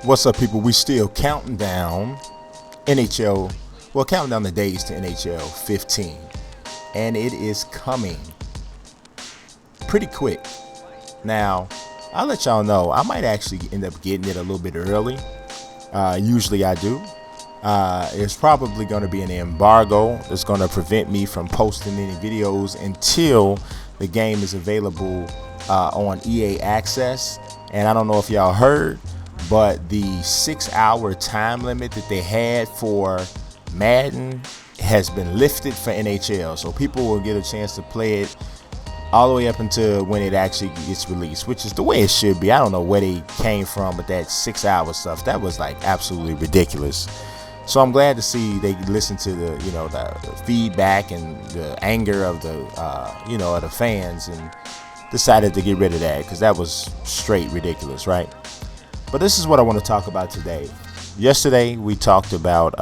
What's up, people? We still counting down NHL. Well, counting down the days to NHL 15, and it is coming pretty quick. Now, I'll let y'all know I might actually end up getting it a little bit early. Usually I do. It's probably going to be an embargo that's going to prevent me from posting any videos until the game is available on EA Access. And I don't know if y'all heard, but the 6-hour time limit that they had for Madden has been lifted for NHL. So people will get a chance to play it all the way up until when it actually gets released, which is the way it should be. I don't know where they came from with that 6-hour stuff. That was like absolutely ridiculous. So I'm glad to see they listened to the feedback and the anger of the fans and decided to get rid of that, because that was straight ridiculous, right? But this is what I want to talk about today. Yesterday we talked about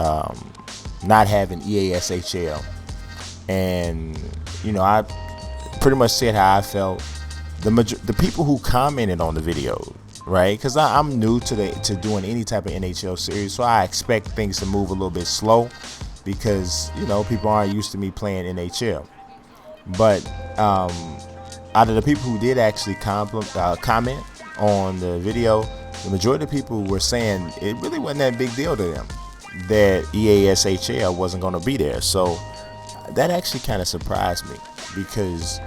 not having EASHL, and I pretty much said how I felt. The people who commented on the video, right? Because I'm new to doing any type of NHL series, so I expect things to move a little bit slow because people aren't used to me playing NHL. But out of the people who did actually comment on the video, the majority of people were saying it really wasn't that big deal to them that EASHL wasn't going to be there. So that actually kind of surprised me, because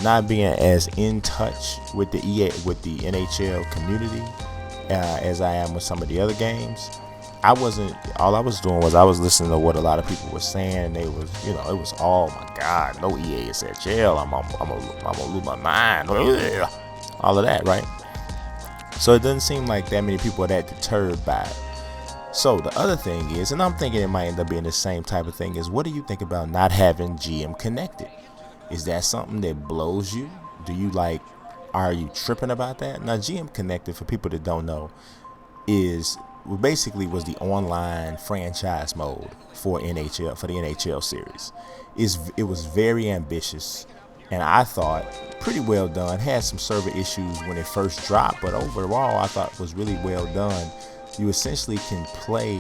not being as in touch with the NHL community as I am with some of the other games, all I was doing was I was listening to what a lot of people were saying. It was, oh my God, no EASHL, I'm gonna lose my mind, all of that, right? So it doesn't seem like that many people are that deterred by it. So the other thing is, and I'm thinking it might end up being the same type of thing, is what do you think about not having GM connected? Is that something that blows you? Are you tripping about that? Now, GM Connected, for people that don't know, was the online franchise mode for the NHL series. It was very ambitious, and I thought pretty well done. Had some server issues when it first dropped, but overall I thought it was really well done. You essentially can play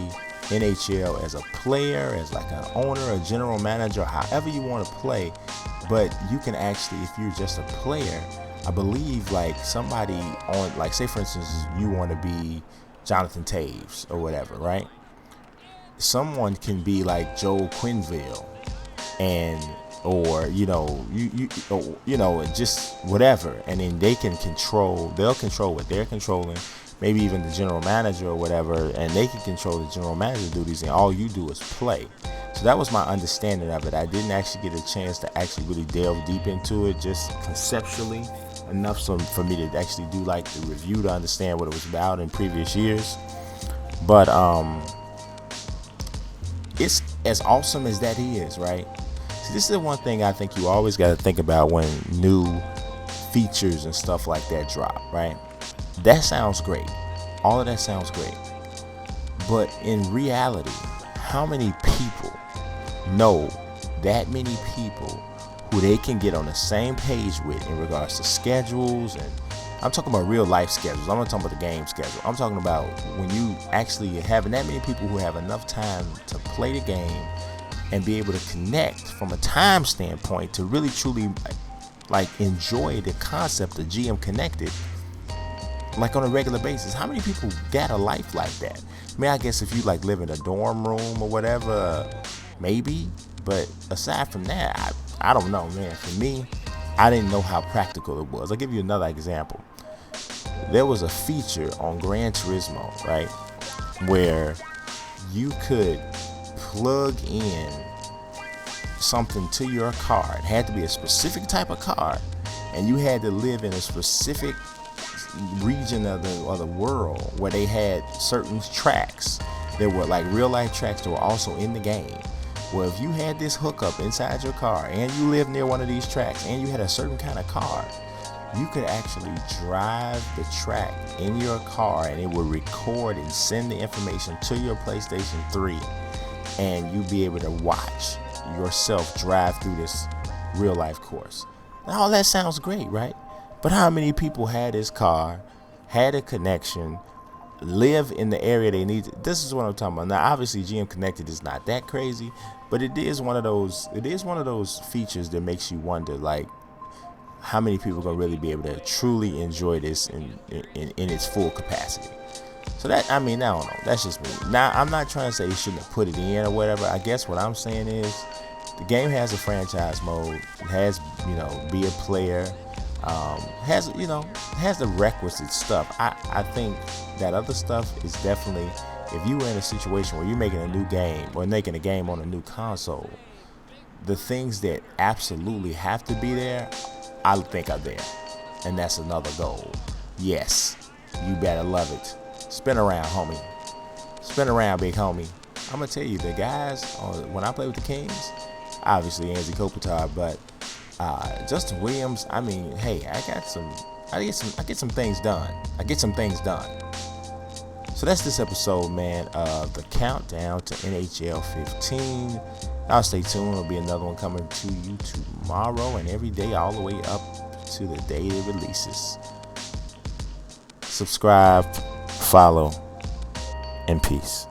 NHL as a player, as like an owner, a general manager, however you want to play. But you can actually, if you're just a player, I believe like somebody on, like say for instance, you want to be Jonathan Taves or whatever, right? Someone can be like Joel Quenneville, and just whatever, and then they'll control what they're controlling, maybe even the general manager or whatever, and they can control the general manager duties, and all you do is play. So that was my understanding of it. I didn't actually get a chance to actually really delve deep into it, just conceptually enough for me to actually do like the review to understand what it was about in previous years. But it's as awesome as that is, right? See, this is the one thing I think you always got to think about when new features and stuff like that drop, right? That sounds great. All of that sounds great. But in reality, how many people know that many people who they can get on the same page with in regards to schedules? And I'm talking about real life schedules. I'm not talking about the game schedule. I'm talking about when you actually having that many people who have enough time to play the game and be able to connect from a time standpoint to really truly like enjoy the concept of GM Connected like on a regular basis. How many people got a life like that? I mean, I guess if you like live in a dorm room or whatever, maybe, but aside from that, I don't know, man. For me, I didn't know how practical it was. I'll give you another example. There was a feature on Gran Turismo, right, where you could plug in something to your car. It had to be a specific type of car, and you had to live in a specific region of the world where they had certain tracks. There were like real life tracks that were also in the game. Well, if you had this hookup inside your car and you lived near one of these tracks and you had a certain kind of car, you could actually drive the track in your car and it would record and send the information to your PlayStation 3, and you'd be able to watch yourself drive through this real life course. Now, all that sounds great, right? But how many people had this car, had a connection, live in the area they need. This is what I'm talking about. Now, obviously, GM Connected is not that crazy, but it is one of those. It is one of those features that makes you wonder, like, how many people are gonna really be able to truly enjoy this in its full capacity. So that, I mean, I don't know. That's just me. Now, I'm not trying to say they shouldn't have put it in or whatever. I guess what I'm saying is, the game has a franchise mode. It has, be a player. Has the requisite stuff. I think that other stuff is definitely, if you were in a situation where you're making a new game or making a game on a new console, the things that absolutely have to be there, I think are there. And that's another goal. Yes, you better love it. Spin around, homie. Spin around, big homie. I'm gonna tell you, the guys, when I play with the Kings, obviously Anze Kopitar, but Justin Williams, I mean, hey, I get some things done. I get some things done. So that's this episode, man, of the countdown to NHL 15. Now stay tuned. There'll be another one coming to you tomorrow and every day all the way up to the day it releases. Subscribe, follow, and peace.